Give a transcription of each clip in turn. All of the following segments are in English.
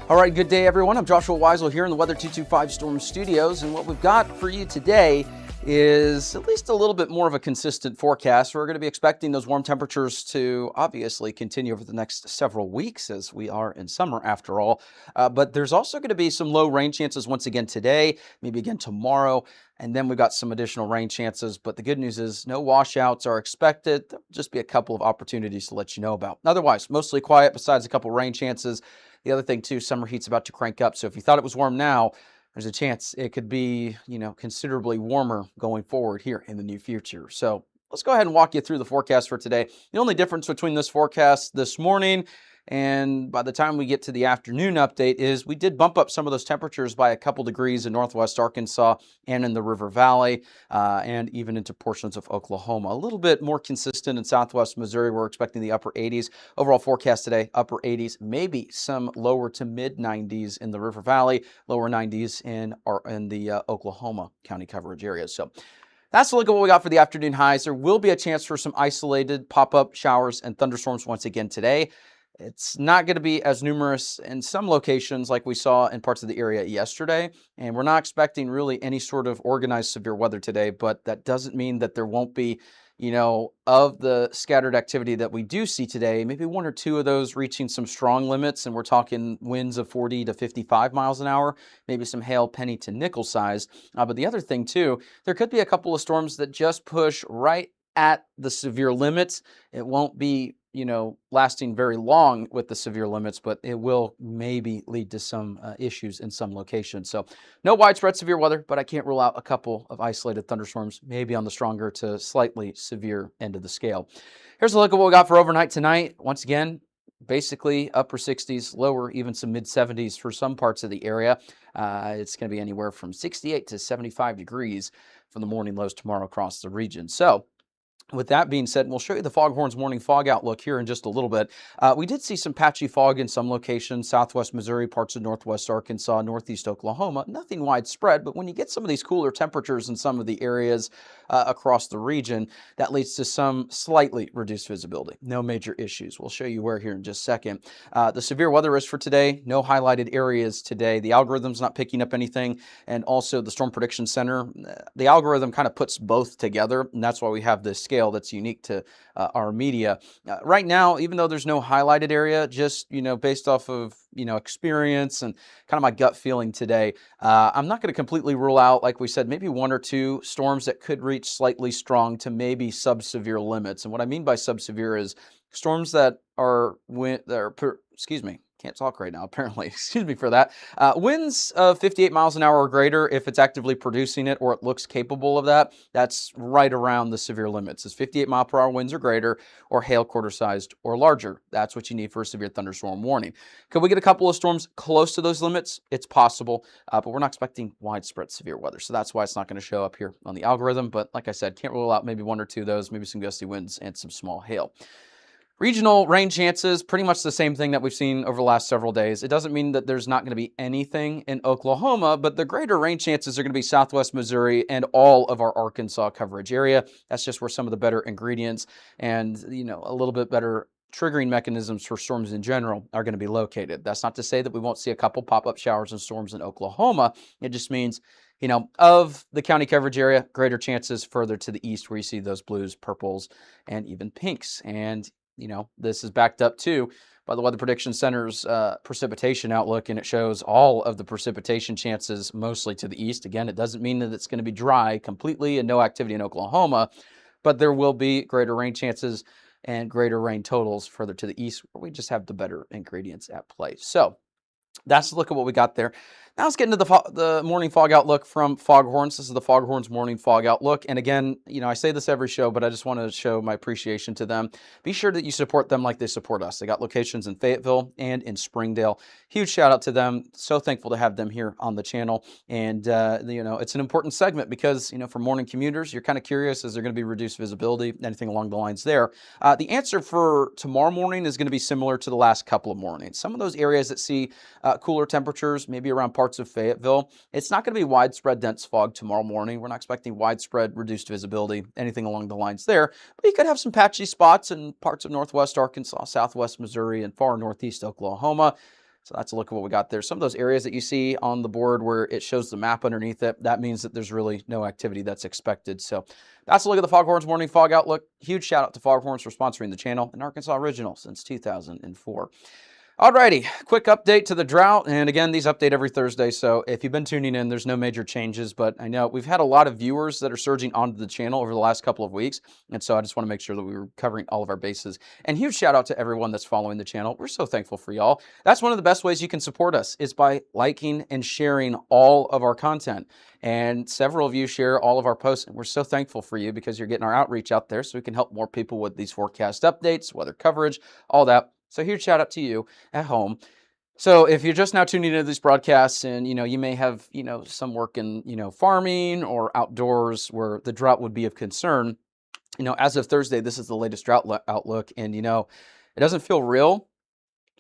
All right, good day, everyone. I'm Joshua Weisel here in the Weather 225 Storm Studios, and what we've got for you today is at least a little bit more of a consistent forecast. We're going to be expecting those warm temperatures to obviously continue over the next several weeks, as we are in summer after all. But there's also going to be some low rain chances once again today, maybe again tomorrow. And then we've got some additional rain chances. But the good news is no washouts are expected. There'll just be a couple of opportunities to let you know about. Otherwise, mostly quiet besides a couple rain chances. The other thing too, summer heat's about to crank up. So if you thought it was warm now, there's a chance it could be, considerably warmer going forward here in the near future. So let's go ahead and walk you through the forecast for today. The only difference between this forecast this morning and by the time we get to the afternoon update is we did bump up some of those temperatures by a couple degrees in northwest Arkansas and in the River Valley and even into portions of Oklahoma. A little bit more consistent in southwest Missouri. We're expecting the upper 80s. Overall forecast today, upper 80s, maybe some lower to mid 90s in the River Valley, lower 90s in the Oklahoma county coverage areas. So that's a look at what we got for the afternoon highs. There will be a chance for some isolated pop-up showers and thunderstorms once again today. It's not going to be as numerous in some locations like we saw in parts of the area yesterday, and we're not expecting really any sort of organized severe weather today, but that doesn't mean that there won't be, of the scattered activity that we do see today, maybe one or two of those reaching some strong limits, and we're talking winds of 40 to 55 miles an hour, maybe some hail penny to nickel size. But the other thing too, there could be a couple of storms that just push right at the severe limits. It won't be lasting very long with the severe limits, but it will maybe lead to some issues in some locations. So no widespread severe weather, but I can't rule out a couple of isolated thunderstorms, maybe on the stronger to slightly severe end of the scale. Here's a look at what we got for overnight tonight. Once again, basically upper 60s, lower, even some mid 70s for some parts of the area. It's going to be anywhere from 68 to 75 degrees for the morning lows tomorrow across the region. So with that being said, we'll show you the Foghorns morning fog outlook here in just a little bit. We did see some patchy fog in some locations, southwest Missouri, parts of northwest Arkansas, northeast Oklahoma. Nothing widespread, but when you get some of these cooler temperatures in some of the areas across the region, that leads to some slightly reduced visibility. No major issues. We'll show you where here in just a second. The severe weather risk for today, no highlighted areas today. The algorithm's not picking up anything, and also the Storm Prediction Center, the algorithm kind of puts both together, and that's why we have this scale that's unique to our media. Right now, even though there's no highlighted area, just, based off of, experience and kind of my gut feeling today, I'm not going to completely rule out, like we said, maybe one or two storms that could reach slightly strong to maybe sub-severe limits. And what I mean by sub-severe is storms that are, can't talk right now, apparently. Excuse me for that. Winds of 58 miles an hour or greater, if it's actively producing it or it looks capable of that, that's right around the severe limits. It's 58 mile per hour winds or greater, or hail quarter-sized or larger. That's what you need for a severe thunderstorm warning. Could we get a couple of storms close to those limits? It's possible, but we're not expecting widespread severe weather. So that's why it's not going to show up here on the algorithm. But like I said, can't rule out maybe one or two of those, maybe some gusty winds and some small hail. Regional rain chances, pretty much the same thing that we've seen over the last several days. It doesn't mean that there's not going to be anything in Oklahoma, but the greater rain chances are going to be southwest Missouri and all of our Arkansas coverage area. That's just where some of the better ingredients and, a little bit better triggering mechanisms for storms in general are going to be located. That's not to say that we won't see a couple pop-up showers and storms in Oklahoma. It just means, of the county coverage area, greater chances further to the east where you see those blues, purples, and even pinks. And this is backed up too by the Weather Prediction Center's precipitation outlook, and it shows all of the precipitation chances mostly to the east. Again, it doesn't mean that it's going to be dry completely and no activity in Oklahoma, but there will be greater rain chances and greater rain totals further to the east where we just have the better ingredients at play. So that's a look at what we got there. Now let's get into the morning fog outlook from Foghorns. This is the Foghorns morning fog outlook. And again, I say this every show, but I just want to show my appreciation to them. Be sure that you support them like they support us. They got locations in Fayetteville and in Springdale. Huge shout out to them. So thankful to have them here on the channel. And, it's an important segment because, for morning commuters, you're kind of curious, is there going to be reduced visibility, anything along the lines there? The answer for tomorrow morning is going to be similar to the last couple of mornings. Some of those areas that see cooler temperatures, maybe around parts of Fayetteville, it's not going to be widespread dense fog tomorrow morning. We're not expecting widespread reduced visibility, anything along the lines there. But you could have some patchy spots in parts of northwest Arkansas, southwest Missouri, and far northeast Oklahoma. So that's a look at what we got there. Some of those areas that you see on the board where it shows the map underneath it, that means that there's really no activity that's expected. So that's a look at the Foghorns Morning Fog Outlook. Huge shout out to Foghorns for sponsoring the channel, an Arkansas original since 2004. Alrighty, quick update to the drought. And again, these update every Thursday. So if you've been tuning in, there's no major changes, but I know we've had a lot of viewers that are surging onto the channel over the last couple of weeks. And so I just want to make sure that we were covering all of our bases. And huge shout out to everyone that's following the channel. We're so thankful for y'all. That's one of the best ways you can support us is by liking and sharing all of our content. And several of you share all of our posts. And we're so thankful for you because you're getting our outreach out there so we can help more people with these forecast updates, weather coverage, all that. So huge shout out to you at home. So if you're just now tuning into these broadcasts and, you may have, some work in, farming or outdoors where the drought would be of concern, as of Thursday, this is the latest drought outlook. And, it doesn't feel real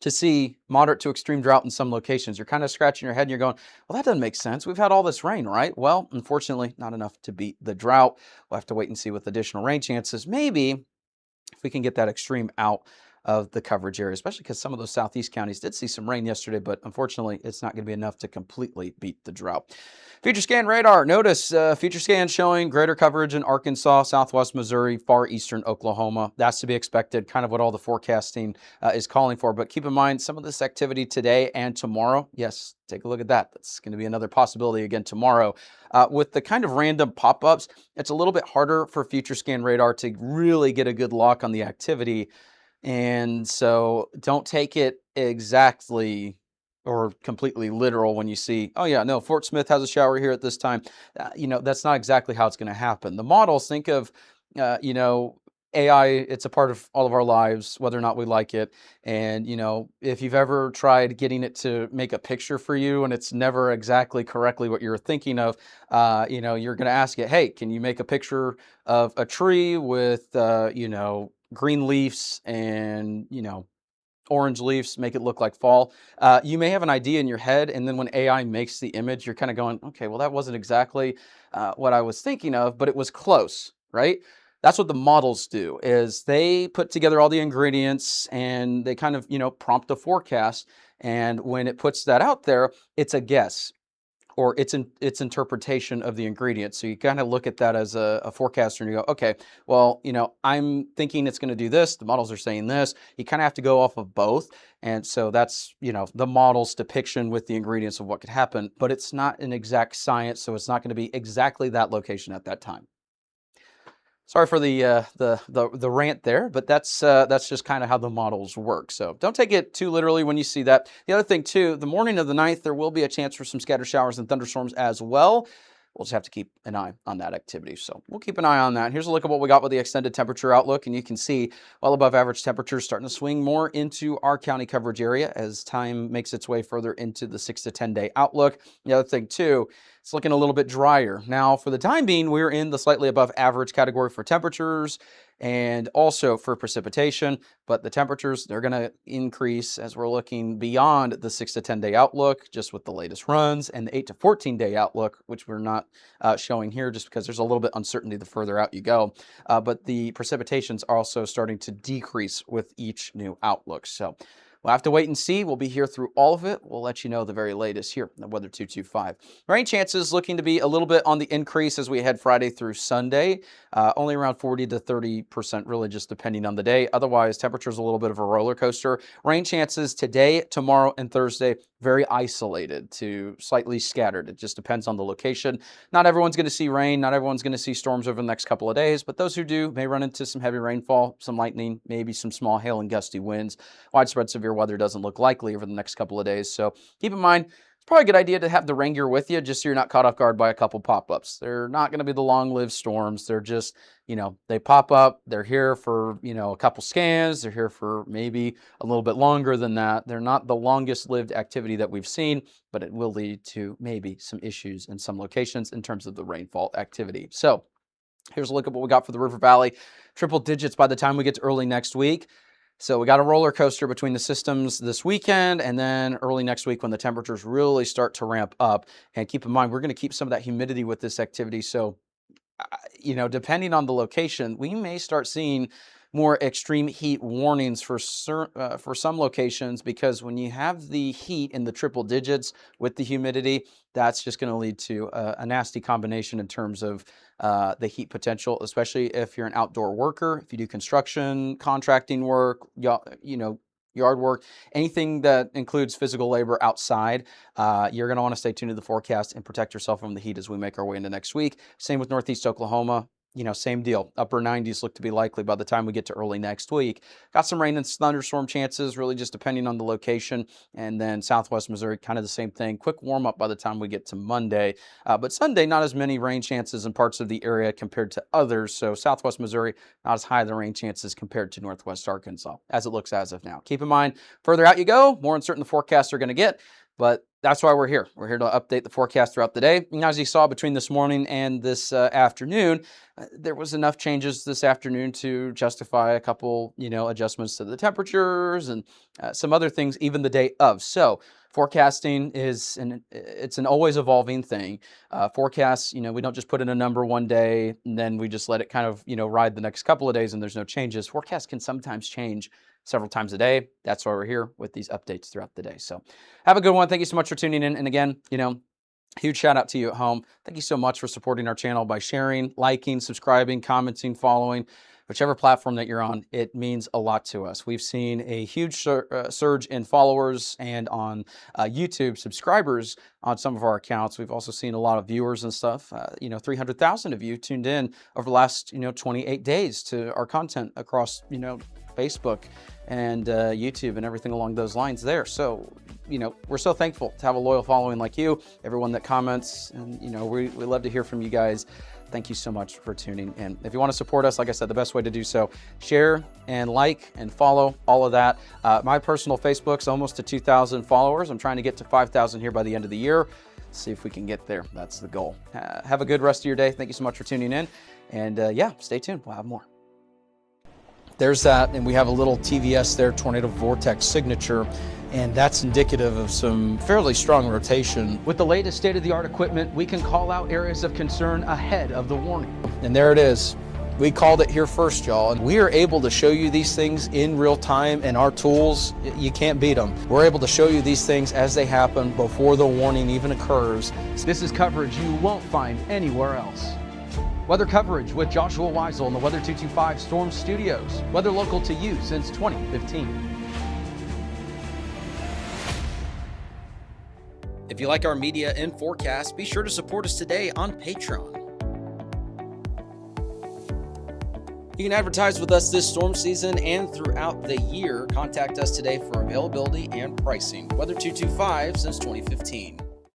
to see moderate to extreme drought in some locations. You're kind of scratching your head and you're going, well, that doesn't make sense. We've had all this rain, right? Well, unfortunately, not enough to beat the drought. We'll have to wait and see with additional rain chances. Maybe if we can get that extreme out of the coverage area, especially because some of those southeast counties did see some rain yesterday, but unfortunately, it's not going to be enough to completely beat the drought. Future scan radar. Notice future scan showing greater coverage in Arkansas, southwest Missouri, far eastern Oklahoma. That's to be expected, kind of what all the forecasting is calling for. But keep in mind, some of this activity today and tomorrow, yes, take a look at that. That's going to be another possibility again tomorrow. With the kind of random pop-ups, it's a little bit harder for future scan radar to really get a good lock on the activity. And so don't take it exactly or completely literal when you see, oh yeah, no, Fort Smith has a shower here at this time. That's not exactly how it's going to happen. The models, think of, AI, it's a part of all of our lives, whether or not we like it. And, if you've ever tried getting it to make a picture for you and it's never exactly correctly what you're thinking of, you're going to ask it, hey, can you make a picture of a tree with, green leaves and, orange leaves, make it look like fall. You may have an idea in your head, and then when AI makes the image, you're kind of going, okay, well, that wasn't exactly what I was thinking of, but it was close, right? That's what the models do, is they put together all the ingredients and they kind of, prompt a forecast. And when it puts that out there, it's a guess, or its interpretation of the ingredients. So you kind of look at that as a forecaster and you go, okay, well, I'm thinking it's going to do this. The models are saying this. You kind of have to go off of both. And so that's, the model's depiction with the ingredients of what could happen, but it's not an exact science. So it's not going to be exactly that location at that time. Sorry for the rant there, but that's just kind of how the models work. So don't take it too literally when you see that. The other thing too, the morning of the 9th, there will be a chance for some scattered showers and thunderstorms as well. We'll just have to keep an eye on that activity. So we'll keep an eye on that. Here's a look at what we got with the extended temperature outlook. And you can see well above average temperatures starting to swing more into our county coverage area as time makes its way further into the 6 to 10 day outlook. The other thing too, it's looking a little bit drier. Now, for the time being, we're in the slightly above average category for temperatures and also for precipitation, but the temperatures, they're going to increase as we're looking beyond the 6 to 10 day outlook, just with the latest runs, and the 8 to 14 day outlook, which we're not showing here just because there's a little bit uncertainty the further out you go. But the precipitations are also starting to decrease with each new outlook. So we'll have to wait and see. We'll be here through all of it. We'll let you know the very latest here on Weather 225. Rain chances looking to be a little bit on the increase as we head Friday through Sunday. Only around 40 to 30%, really just depending on the day. Otherwise, temperature's a little bit of a roller coaster. Rain chances today, tomorrow, and Thursday, very isolated to slightly scattered. It just depends on the location. Not everyone's going to see rain. Not everyone's going to see storms over the next couple of days, but those who do may run into some heavy rainfall, some lightning, maybe some small hail and gusty winds. Widespread severe weather doesn't look likely over the next couple of days. So keep in mind, it's probably a good idea to have the rain gear with you just so you're not caught off guard by a couple pop-ups. They're not going to be the long-lived storms. They're just, they pop up. They're here for, a couple scans. They're here for maybe a little bit longer than that. They're not the longest-lived activity that we've seen, but it will lead to maybe some issues in some locations in terms of the rainfall activity. So here's a look at what we got for the River Valley. Triple digits by the time we get to early next week. So we got a roller coaster between the systems this weekend and then early next week when the temperatures really start to ramp up. And keep in mind, we're going to keep some of that humidity with this activity. So, depending on the location, we may start seeing more extreme heat warnings for some locations, because when you have the heat in the triple digits with the humidity, that's just going to lead to a nasty combination in terms of the heat potential, especially if you're an outdoor worker, if you do construction, contracting work, yard work, anything that includes physical labor outside. You're going to want to stay tuned to the forecast and protect yourself from the heat as we make our way into next week. Same with Northeast Oklahoma. Same deal. Upper 90s look to be likely by the time we get to early next week. Got some rain and thunderstorm chances, really just depending on the location. And then Southwest Missouri, kind of the same thing. Quick warm up by the time we get to Monday. But Sunday, not as many rain chances in parts of the area compared to others. So Southwest Missouri, not as high the rain chances compared to Northwest Arkansas, as it looks as of now. Keep in mind, further out you go, more uncertain the forecasts are going to get. But that's why we're here. We're here to update the forecast throughout the day. And as you saw between this morning and this afternoon, there was enough changes this afternoon to justify a couple, adjustments to the temperatures and some other things, even the day of. So forecasting it's an always evolving thing. Forecasts, we don't just put in a number one day and then we just let it kind of, ride the next couple of days and there's no changes. Forecasts can sometimes change several times a day. That's why we're here with these updates throughout the day. So have a good one. Thank you so much for tuning in. And again, huge shout out to you at home. Thank you so much for supporting our channel by sharing, liking, subscribing, commenting, following, whichever platform that you're on. It means a lot to us. We've seen a huge surge in followers and on YouTube subscribers on some of our accounts. We've also seen a lot of viewers and stuff. 300,000 of you tuned in over the last 28 days to our content across Facebook and YouTube and everything along those lines there. So, we're so thankful to have a loyal following like you, everyone that comments, and, we love to hear from you guys. Thank you so much for tuning in. If you want to support us, like I said, the best way to do so, share and like and follow, all of that. My personal Facebook's almost to 2,000 followers. I'm trying to get to 5,000 here by the end of the year. See if we can get there. That's the goal. Have a good rest of your day. Thank you so much for tuning in. And stay tuned. We'll have more. There's that, and we have a little TVS there, tornado vortex signature, and that's indicative of some fairly strong rotation. With the latest state-of-the-art equipment, we can call out areas of concern ahead of the warning. And there it is. We called it here first, y'all, and we are able to show you these things in real time, and our tools, you can't beat them. We're able to show you these things as they happen before the warning even occurs. This is coverage you won't find anywhere else. Weather coverage with Joshua Weisel in the Weather 225 Storm Studios. Weather local to you since 2015. If you like our media and forecast, be sure to support us today on Patreon. You can advertise with us this storm season and throughout the year. Contact us today for availability and pricing. Weather 225 since 2015.